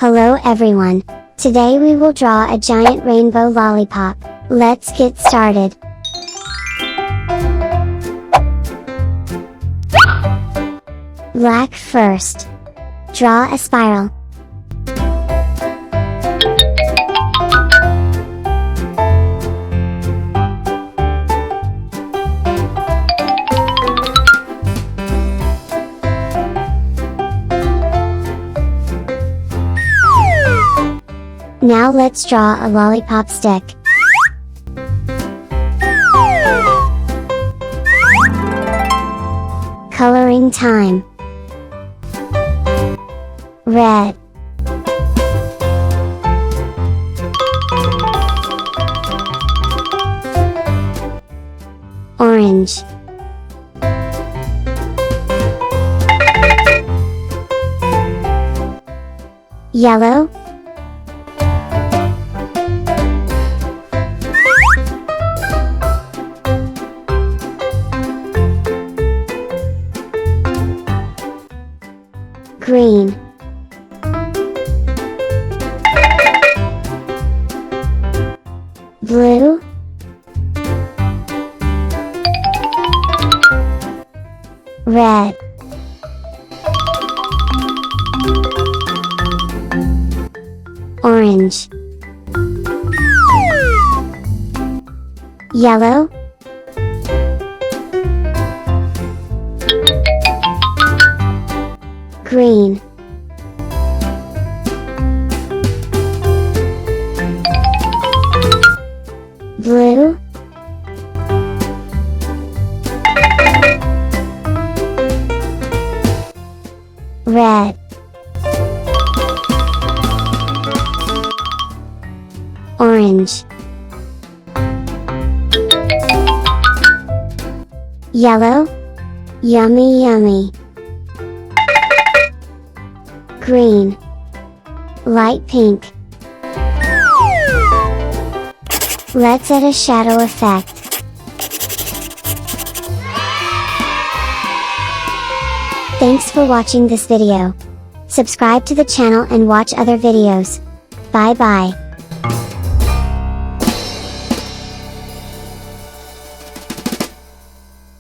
Hello everyone. Today we will draw a giant rainbow lollipop. Let's get started. Black first. Draw a spiral. Now let's draw a lollipop stick. Coloring time. Red. Orange. Yellow. Green. Blue. Red. Orange. Yellow. Green. Blue. Red. Orange. Yellow. Yummy yummy. Green. Light pink. Let's add a shadow effect. Thanks for watching this video. Subscribe to the channel and watch other videos. Bye bye.